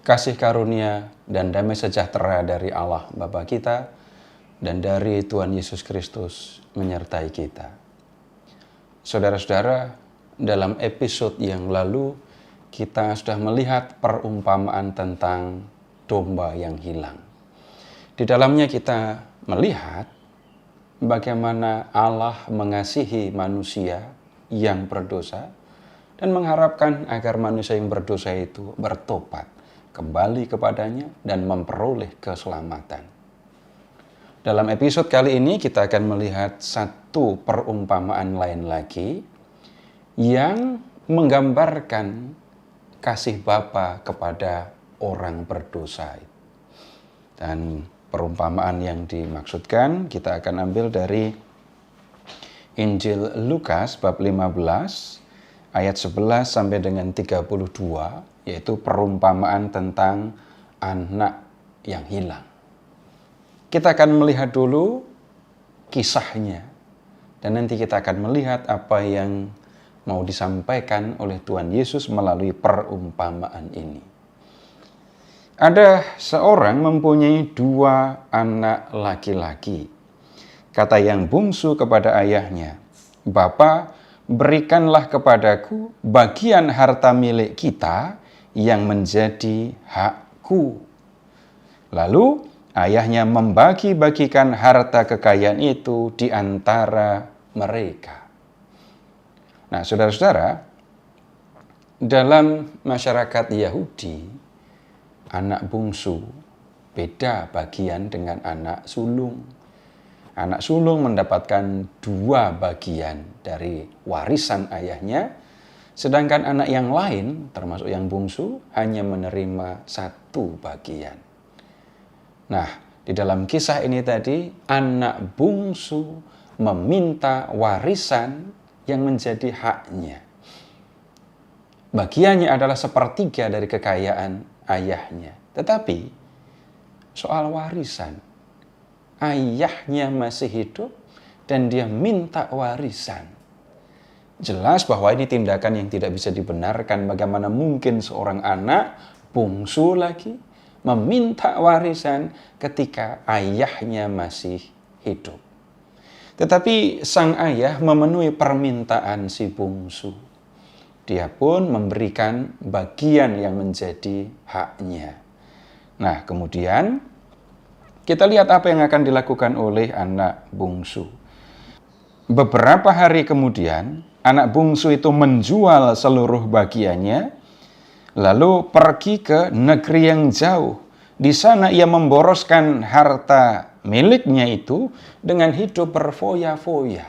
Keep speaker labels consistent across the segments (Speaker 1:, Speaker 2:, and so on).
Speaker 1: Kasih karunia dan damai sejahtera dari Allah Bapa kita dan dari Tuhan Yesus Kristus menyertai kita. Saudara-saudara, dalam episode yang lalu kita sudah melihat perumpamaan tentang domba yang hilang. Di dalamnya kita melihat bagaimana Allah mengasihi manusia yang berdosa dan mengharapkan agar manusia yang berdosa itu bertobat, kembali kepadanya dan memperoleh keselamatan. Dalam episode kali ini kita akan melihat satu perumpamaan lain lagi yang menggambarkan kasih Bapa kepada orang berdosa. Dan perumpamaan yang dimaksudkan kita akan ambil dari Injil Lukas bab 15 ayat 11 sampai dengan 32, yaitu perumpamaan tentang anak yang hilang. Kita akan melihat dulu kisahnya dan nanti kita akan melihat apa yang mau disampaikan oleh Tuhan Yesus melalui perumpamaan ini. Ada seorang mempunyai 2 anak laki-laki. Kata yang bungsu kepada ayahnya, "Bapa, berikanlah kepadaku bagian harta milik kita yang menjadi hakku." Lalu ayahnya membagi-bagikan harta kekayaan itu di antara mereka. Nah, saudara-saudara, dalam masyarakat Yahudi, anak bungsu beda bagian dengan anak sulung. Anak sulung mendapatkan 2 bagian dari warisan ayahnya, sedangkan anak yang lain, termasuk yang bungsu, hanya menerima 1 bagian. Nah, di dalam kisah ini tadi, anak bungsu meminta warisan yang menjadi haknya. Bagiannya adalah 1/3 dari kekayaan ayahnya. Tetapi, soal warisan, ayahnya masih hidup dan dia minta warisan. Jelas bahwa ini tindakan yang tidak bisa dibenarkan. Bagaimana mungkin seorang anak bungsu lagi meminta warisan ketika ayahnya masih hidup. Tetapi sang ayah memenuhi permintaan si bungsu. Dia pun memberikan bagian yang menjadi haknya. Nah, kemudian kita lihat apa yang akan dilakukan oleh anak bungsu. Beberapa hari kemudian, anak bungsu itu menjual seluruh bagiannya, lalu pergi ke negeri yang jauh. Di sana ia memboroskan harta miliknya itu dengan hidup berfoya-foya.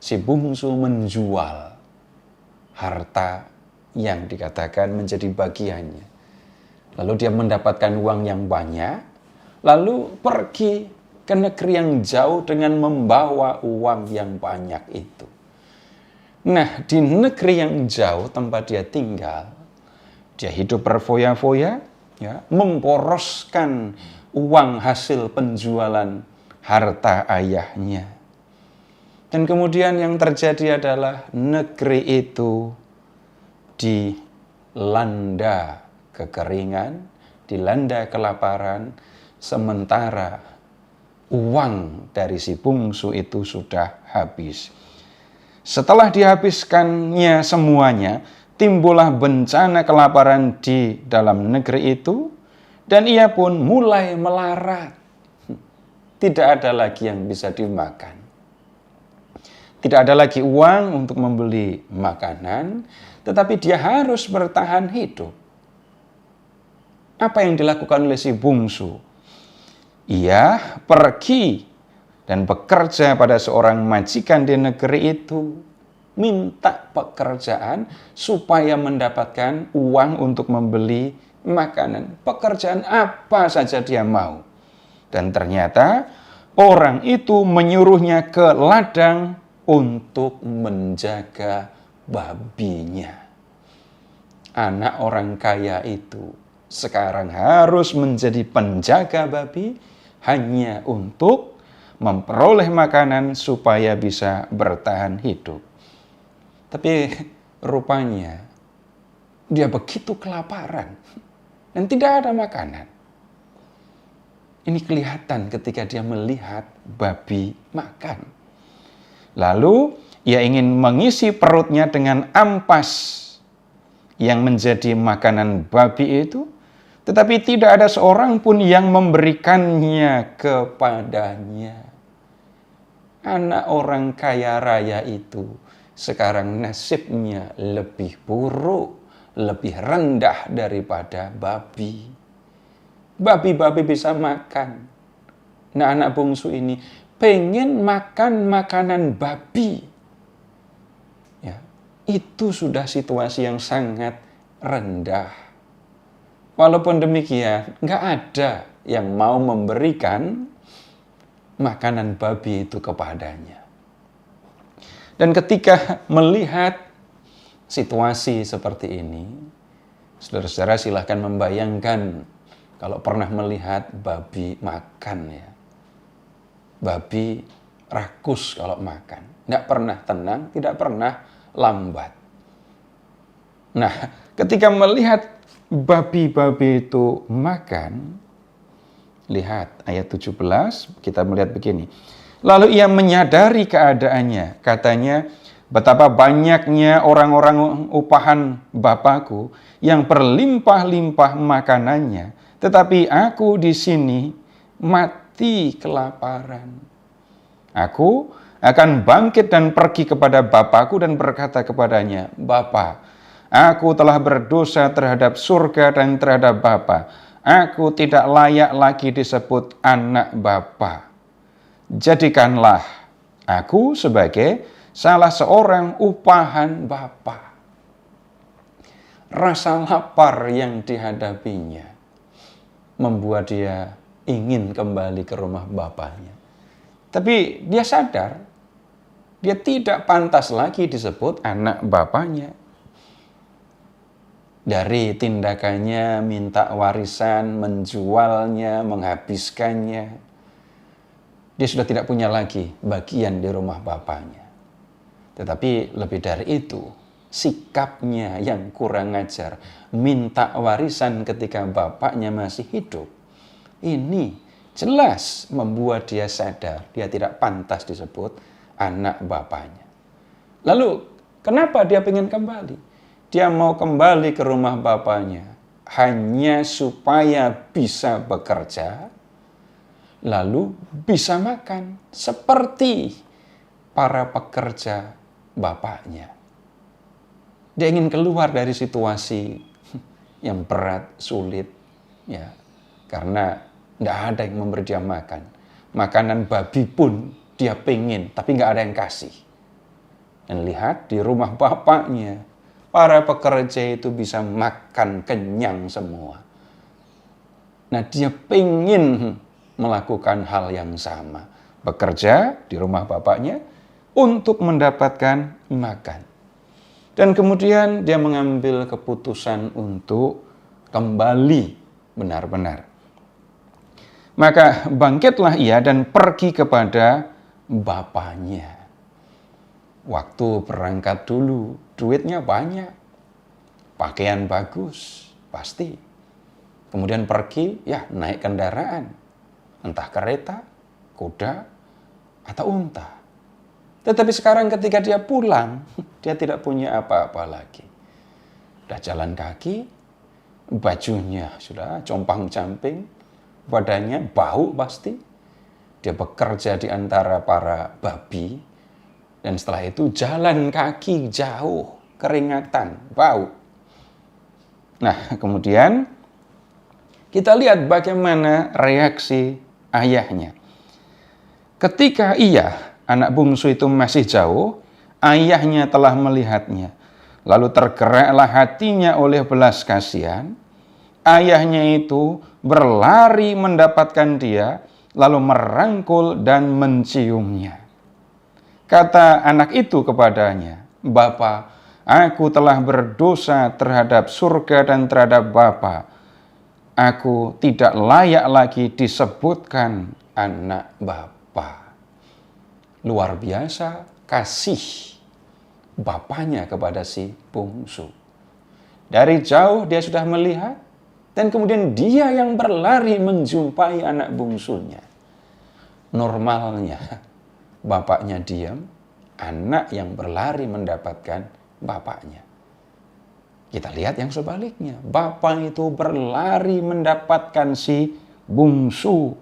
Speaker 1: Si bungsu menjual harta yang dikatakan menjadi bagiannya. Lalu dia mendapatkan uang yang banyak, lalu pergi ke negeri yang jauh dengan membawa uang yang banyak itu. Nah, di negeri yang jauh tempat dia tinggal, dia hidup berfoya-foya, ya, memboroskan uang hasil penjualan harta ayahnya. Dan kemudian yang terjadi adalah negeri itu dilanda kekeringan, dilanda kelaparan, sementara uang dari si bungsu itu sudah habis. Setelah dihabiskannya semuanya, timbullah bencana kelaparan di dalam negeri itu, dan ia pun mulai melarat. Tidak ada lagi yang bisa dimakan. Tidak ada lagi uang untuk membeli makanan, tetapi dia harus bertahan hidup. Apa yang dilakukan oleh si bungsu? Ia pergi dan bekerja pada seorang majikan di negeri itu, minta pekerjaan supaya mendapatkan uang untuk membeli makanan. Pekerjaan apa saja dia mau. Dan ternyata orang itu menyuruhnya ke ladang untuk menjaga babinya. Anak orang kaya itu sekarang harus menjadi penjaga babi hanya untuk memperoleh makanan supaya bisa bertahan hidup. Tapi rupanya dia begitu kelaparan. dan tidak ada makanan. Ini kelihatan ketika dia melihat babi makan. Lalu ia ingin mengisi perutnya dengan ampas yang menjadi makanan babi itu, tetapi tidak ada seorang pun yang memberikannya kepadanya. Anak orang kaya raya itu sekarang nasibnya lebih buruk, lebih rendah daripada babi. Babi-babi bisa makan. Nah, anak bungsu ini pengen makan makanan babi. Ya, itu sudah situasi yang sangat rendah. Walaupun demikian, nggak ada yang mau memberikan makanan babi itu kepadanya. Dan ketika melihat situasi seperti ini, saudara-saudara silahkan membayangkan kalau pernah melihat babi makan ya. Babi rakus kalau makan. Tidak pernah tenang, tidak pernah lambat. Nah, ketika melihat babi-babi itu makan, lihat ayat 17, kita melihat begini. Lalu ia menyadari keadaannya, katanya, betapa banyaknya orang-orang upahan Bapakku yang berlimpah-limpah makanannya, tetapi aku di sini mati kelaparan. Aku akan bangkit dan pergi kepada Bapakku dan berkata kepadanya, Bapa, aku telah berdosa terhadap surga dan terhadap Bapa. Aku tidak layak lagi disebut anak Bapa. Jadikanlah aku sebagai salah seorang upahan Bapa. Rasa lapar yang dihadapinya membuat dia ingin kembali ke rumah bapaknya. Tapi dia sadar, dia tidak pantas lagi disebut anak bapaknya. Dari tindakannya, minta warisan, menjualnya, menghabiskannya, dia sudah tidak punya lagi bagian di rumah bapaknya. Tetapi lebih dari itu, sikapnya yang kurang ajar, minta warisan ketika bapaknya masih hidup, ini jelas membuat dia sadar dia tidak pantas disebut anak bapaknya. Lalu kenapa dia ingin kembali? Dia mau kembali ke rumah bapaknya hanya supaya bisa bekerja, lalu bisa makan seperti para pekerja bapaknya. Dia ingin keluar dari situasi yang berat, sulit, ya, karena tidak ada yang memberi dia makan. Makanan babi pun dia pengen, tapi nggak ada yang kasih. Dan lihat di rumah bapaknya, para pekerja itu bisa makan kenyang semua. Nah, dia pengen melakukan hal yang sama. Bekerja di rumah bapaknya untuk mendapatkan makan. Dan kemudian dia mengambil keputusan untuk kembali benar-benar. Maka bangkitlah ia dan pergi kepada bapaknya. Waktu berangkat dulu, duitnya banyak. Pakaian bagus, pasti. Kemudian pergi, ya naik kendaraan. Entah kereta, kuda, atau unta. Tetapi sekarang ketika dia pulang, dia tidak punya apa-apa lagi. Sudah jalan kaki, bajunya sudah compang-camping, badannya bau pasti. Dia bekerja di antara para babi, dan setelah itu jalan kaki jauh, keringatan, bau. Nah, kemudian kita lihat bagaimana reaksi ayahnya. Ketika anak bungsu itu masih jauh, ayahnya telah melihatnya. Lalu tergeraklah hatinya oleh belas kasihan. Ayahnya itu berlari mendapatkan dia, lalu merangkul dan menciumnya. Kata anak itu kepadanya, Bapa, aku telah berdosa terhadap surga dan terhadap Bapa. Aku tidak layak lagi disebutkan anak Bapa. Luar biasa kasih bapaknya kepada si bungsu. Dari jauh dia sudah melihat Dan kemudian dia yang berlari menjumpai anak bungsunya. Normalnya, bapaknya diam, anak yang berlari mendapatkan bapaknya. Kita lihat yang sebaliknya. Bapak itu berlari mendapatkan si bungsu.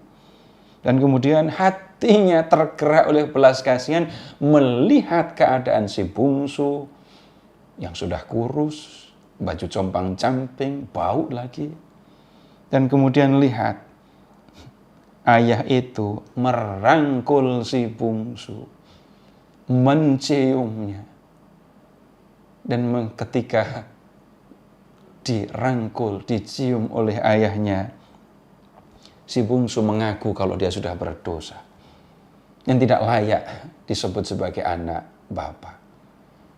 Speaker 1: Dan kemudian hatinya tergerak oleh belas kasihan melihat keadaan si bungsu yang sudah kurus, baju compang-camping, bau lagi. Dan kemudian lihat, ayah itu merangkul si bungsu, menciumnya. Dan ketika dirangkul, dicium oleh ayahnya, si bungsu mengaku kalau dia sudah berdosa, yang tidak layak disebut sebagai anak bapa.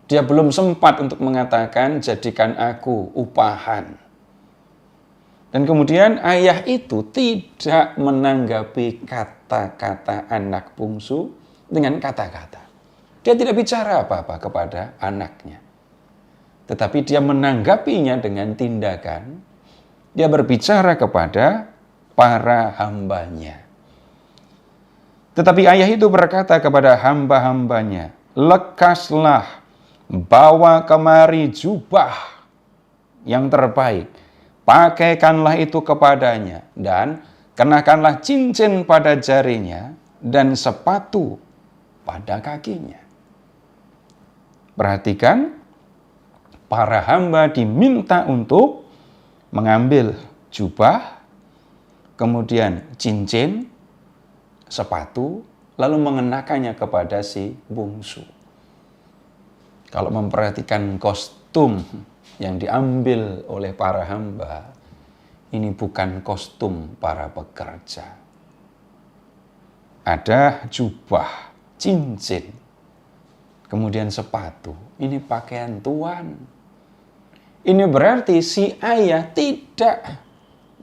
Speaker 1: Dia belum sempat untuk mengatakan, jadikan aku upahan. Dan kemudian ayah itu tidak menanggapi kata-kata anak bungsu dengan kata-kata. Dia tidak bicara apa-apa kepada anaknya. Tetapi dia menanggapinya dengan tindakan. Dia berbicara kepada para hambanya. Tetapi ayah itu berkata kepada hamba-hambanya, lekaslah, bawa kemari jubah yang terbaik, pakaikanlah itu kepadanya, dan kenakanlah cincin pada jarinya, dan sepatu pada kakinya. Perhatikan, para hamba diminta untuk mengambil jubah, kemudian cincin, sepatu, lalu mengenakannya kepada si bungsu. Kalau memperhatikan kostum yang diambil oleh para hamba, ini bukan kostum para pekerja. Ada jubah, cincin, kemudian sepatu. Ini pakaian tuan. Ini berarti si ayah tidak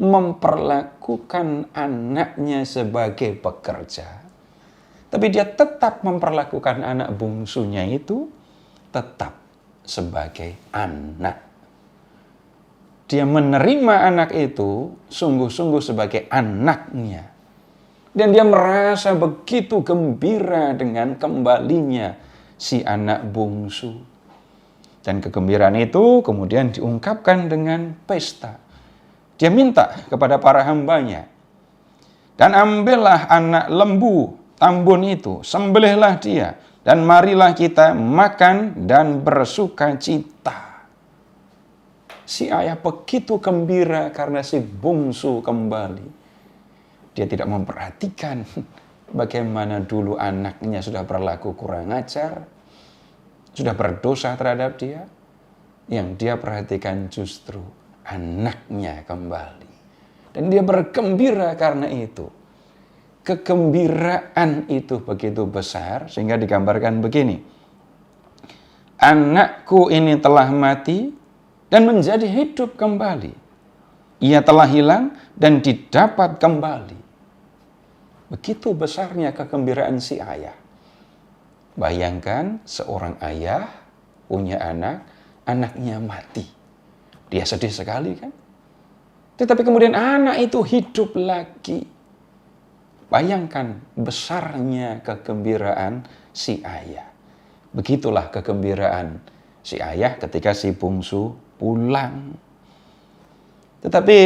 Speaker 1: memperlakukan anaknya sebagai pekerja, tapi dia tetap memperlakukan anak bungsunya itu tetap sebagai anak. Dia menerima anak itu sungguh-sungguh sebagai anaknya. Dan dia merasa begitu gembira dengan kembalinya si anak bungsu. Dan kegembiraan itu kemudian diungkapkan dengan pesta. Dia minta kepada para hambanya, dan ambillah anak lembu tambun itu, sembelihlah dia, dan marilah kita makan dan bersuka cita. Si ayah begitu gembira karena si bungsu kembali. Dia tidak memperhatikan bagaimana dulu anaknya sudah berlaku kurang ajar, sudah berdosa terhadap dia. Yang dia perhatikan justru anaknya kembali. Dan dia bergembira karena itu. Kegembiraan itu begitu besar sehingga digambarkan begini. Anakku ini telah mati dan menjadi hidup kembali. Ia telah hilang dan didapat kembali. Begitu besarnya kegembiraan si ayah. Bayangkan seorang ayah punya anak, anaknya mati. Dia sedih sekali kan? Tetapi kemudian anak itu hidup lagi. Bayangkan besarnya kegembiraan si ayah. Begitulah kegembiraan si ayah ketika si bungsu pulang. Tetapi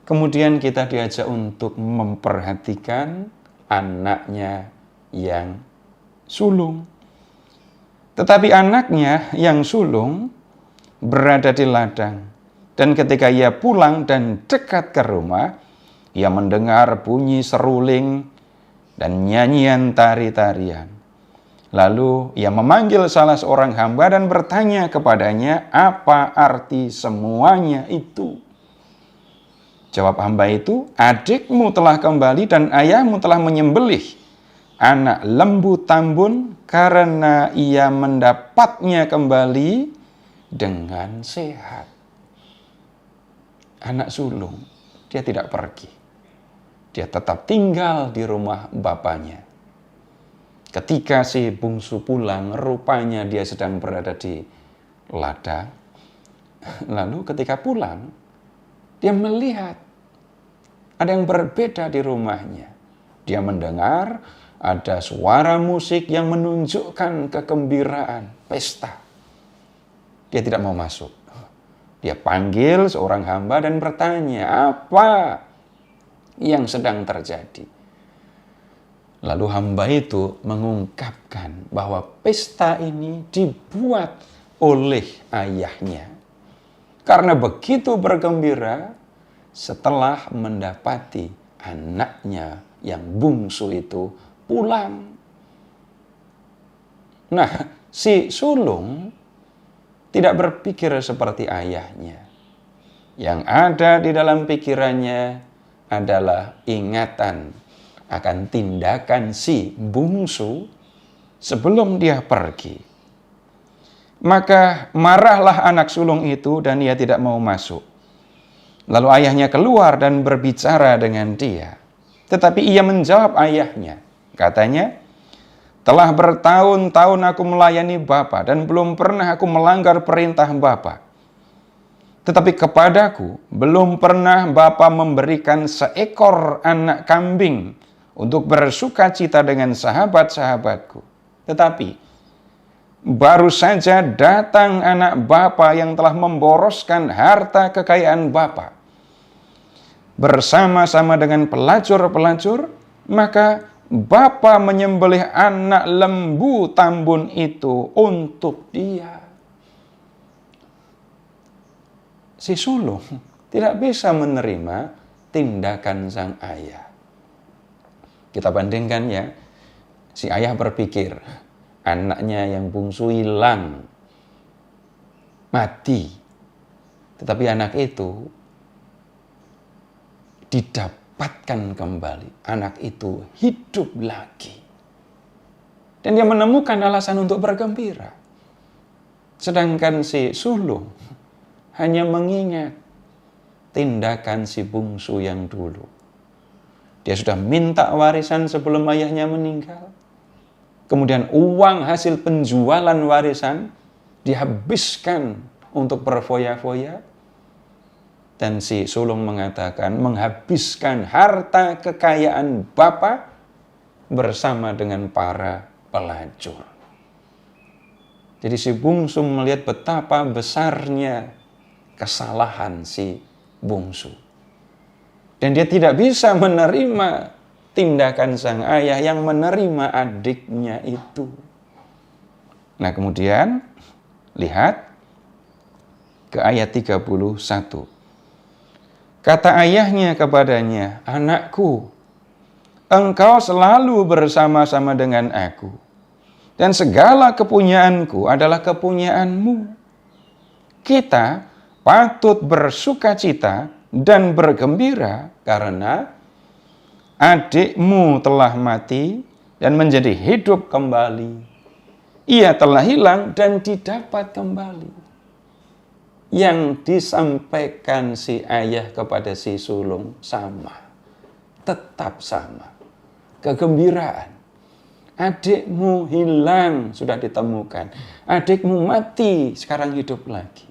Speaker 1: kemudian kita diajak untuk memperhatikan anaknya yang sulung. Tetapi anaknya yang sulung berada di ladang. Dan ketika ia pulang dan dekat ke rumah, ia mendengar bunyi seruling dan nyanyian tari-tarian. Lalu ia memanggil salah seorang hamba dan bertanya kepadanya, apa arti semuanya itu? Jawab hamba itu, adikmu telah kembali dan ayahmu telah menyembelih anak lembu tambun karena ia mendapatnya kembali dengan sehat. Anak sulung, dia tidak pergi. Dia tetap tinggal di rumah bapaknya. Ketika si bungsu pulang, rupanya dia sedang berada di ladang. Lalu ketika pulang, Dia melihat ada yang berbeda di rumahnya. Dia mendengar ada suara musik yang menunjukkan kegembiraan, pesta. Dia tidak mau masuk. Dia panggil seorang hamba dan bertanya, apa yang sedang terjadi? Lalu hamba itu mengungkapkan bahwa pesta ini dibuat oleh ayahnya. Karena begitu bergembira setelah mendapati anaknya yang bungsu itu pulang. Nah, si sulung tidak berpikir seperti ayahnya. Yang ada di dalam pikirannya adalah ingatan akan tindakan si bungsu sebelum dia pergi. Maka marahlah anak sulung itu dan ia tidak mau masuk. Lalu ayahnya keluar dan berbicara dengan dia. Tetapi ia menjawab ayahnya. Katanya, telah bertahun-tahun aku melayani Bapa dan belum pernah aku melanggar perintah Bapa. Tetapi kepadaku belum pernah Bapa memberikan seekor anak kambing untuk bersuka cita dengan sahabat-sahabatku. Tetapi baru saja datang anak Bapa yang telah memboroskan harta kekayaan Bapa bersama-sama dengan pelacur-pelacur, maka Bapa menyembelih anak lembu tambun itu untuk dia. Si sulung tidak bisa menerima tindakan sang ayah. Kita bandingkan ya, si ayah berpikir anaknya yang bungsu hilang, mati. Tetapi anak itu didapatkan kembali. Anak itu hidup lagi. Dan dia menemukan alasan untuk bergembira. Sedangkan si sulung hanya mengingat tindakan si bungsu yang dulu. Dia sudah minta warisan sebelum ayahnya meninggal. Kemudian uang hasil penjualan warisan dihabiskan untuk berfoya-foya. Dan si sulung mengatakan menghabiskan harta kekayaan Bapa bersama dengan para pelacur. Jadi si bungsu melihat betapa besarnya kesalahan si bungsu. Dan dia tidak bisa menerima tindakan sang ayah yang menerima adiknya itu. Nah kemudian lihat ke ayat 31. Kata ayahnya kepadanya, anakku, engkau selalu bersama-sama dengan aku, dan segala kepunyaanku adalah kepunyaanmu. Kita patut bersuka cita dan bergembira karena adikmu telah mati dan menjadi hidup kembali. Ia telah hilang dan didapat kembali. Yang disampaikan si ayah kepada si sulung sama, tetap sama. Kegembiraan. Adikmu hilang, sudah ditemukan. Adikmu mati, sekarang hidup lagi.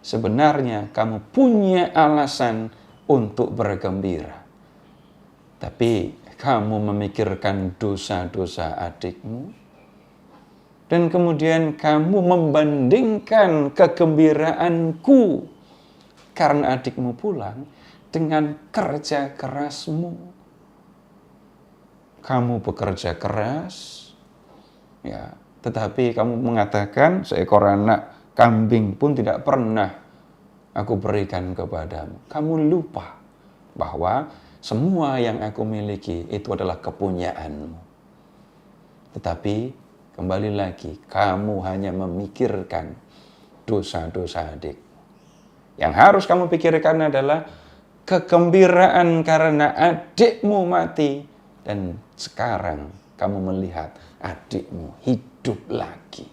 Speaker 1: Sebenarnya kamu punya alasan untuk bergembira. Tapi kamu memikirkan dosa-dosa adikmu. Dan kemudian kamu membandingkan kegembiraanku karena adikmu pulang dengan kerja kerasmu. Kamu bekerja keras, ya, tetapi kamu mengatakan seekor anak kambing pun tidak pernah aku berikan kepadamu. Kamu lupa bahwa semua yang aku miliki itu adalah kepunyaanmu. Tetapi kembali lagi, kamu hanya memikirkan dosa-dosa adik. Yang harus kamu pikirkan adalah kegembiraan karena adikmu mati. Dan sekarang kamu melihat adikmu hidup lagi.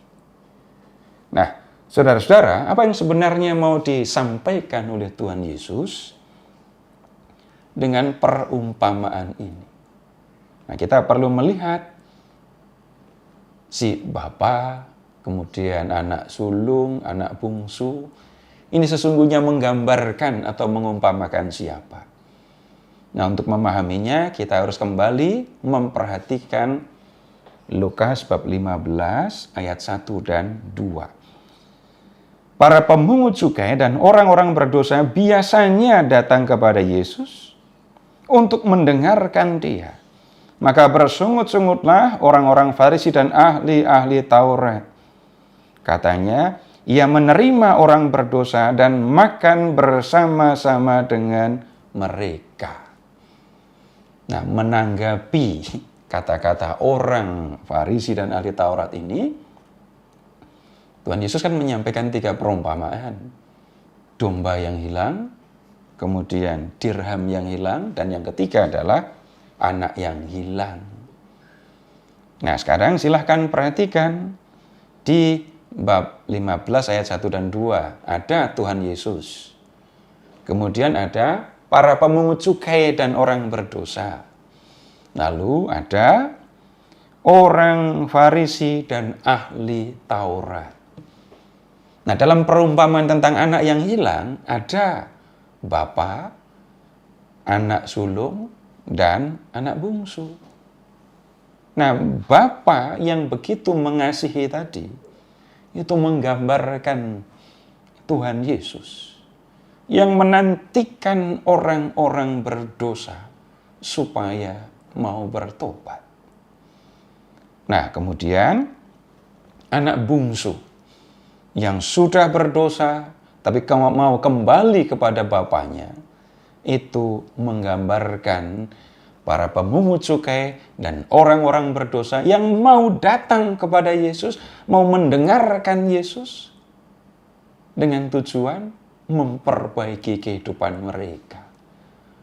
Speaker 1: Nah, saudara-saudara, apa yang sebenarnya mau disampaikan oleh Tuhan Yesus dengan perumpamaan ini? Nah, kita perlu melihat si bapa, kemudian anak sulung, anak bungsu, ini sesungguhnya menggambarkan atau mengumpamakan siapa? Nah, untuk memahaminya kita harus kembali memperhatikan Lukas bab 15 ayat 1 dan 2. Para pemungut cukai dan orang-orang berdosa biasanya datang kepada Yesus untuk mendengarkan Dia. Maka bersungut-sungutlah orang-orang Farisi dan ahli-ahli Taurat. Katanya, ia menerima orang berdosa dan makan bersama-sama dengan mereka. Nah, menanggapi kata-kata orang Farisi dan ahli Taurat ini, Tuhan Yesus kan menyampaikan 3 perumpamaan. Domba yang hilang, kemudian dirham yang hilang, dan yang ketiga adalah anak yang hilang. Nah, sekarang silahkan perhatikan di bab 15 ayat 1 dan 2. Ada Tuhan Yesus. Kemudian ada para pemungut cukai dan orang berdosa. Lalu ada orang Farisi dan ahli Taurat. Nah, dalam perumpamaan tentang anak yang hilang, ada bapa, anak sulung, dan anak bungsu. Nah, bapa yang begitu mengasihi tadi, itu menggambarkan Tuhan Yesus yang menantikan orang-orang berdosa supaya mau bertobat. Nah, kemudian anak bungsu yang sudah berdosa tapi mau kembali kepada bapaknya, itu menggambarkan para pemungut cukai dan orang-orang berdosa yang mau datang kepada Yesus, mau mendengarkan Yesus dengan tujuan memperbaiki kehidupan mereka.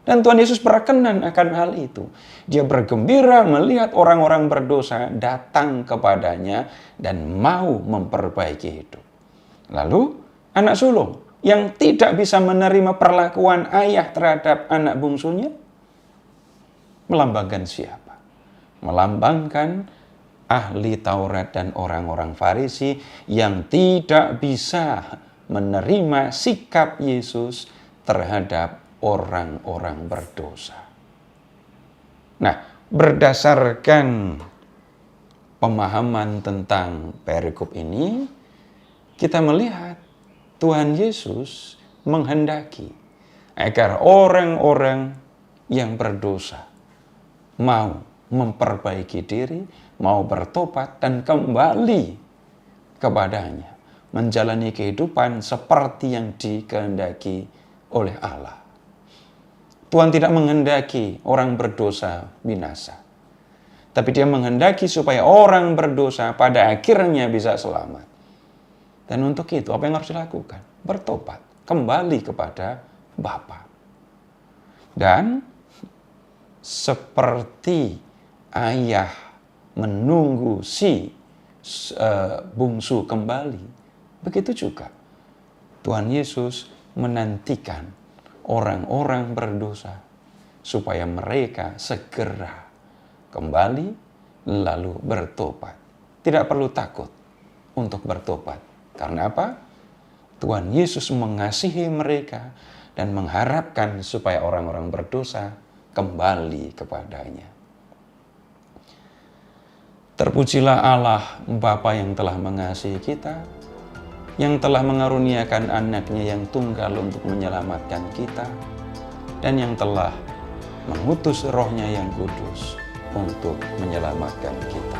Speaker 1: Dan Tuhan Yesus berkenan akan hal itu. Dia bergembira melihat orang-orang berdosa datang kepadanya dan mau memperbaiki hidup. Lalu anak sulung yang tidak bisa menerima perlakuan ayah terhadap anak bungsunya, melambangkan siapa? Melambangkan ahli Taurat dan orang-orang Farisi yang tidak bisa menerima sikap Yesus terhadap orang-orang berdosa. Nah, berdasarkan pemahaman tentang perikop ini, kita melihat Tuhan Yesus menghendaki agar orang-orang yang berdosa mau memperbaiki diri, mau bertobat dan kembali kepadanya, menjalani kehidupan seperti yang dikehendaki oleh Allah. Tuhan tidak menghendaki orang berdosa binasa, tapi Dia menghendaki supaya orang berdosa pada akhirnya bisa selamat. Dan untuk itu apa yang harus dilakukan? Bertobat, kembali kepada Bapa. Dan seperti ayah menunggu si bungsu kembali, begitu juga Tuhan Yesus menantikan orang-orang berdosa supaya mereka segera kembali lalu bertobat. Tidak perlu takut untuk bertobat. Karena apa? Tuhan Yesus mengasihi mereka dan mengharapkan supaya orang-orang berdosa kembali kepadanya. Terpujilah Allah Bapa yang telah mengasihi kita, yang telah mengaruniakan anaknya yang tunggal untuk menyelamatkan kita, dan yang telah mengutus rohnya yang kudus untuk menyelamatkan kita.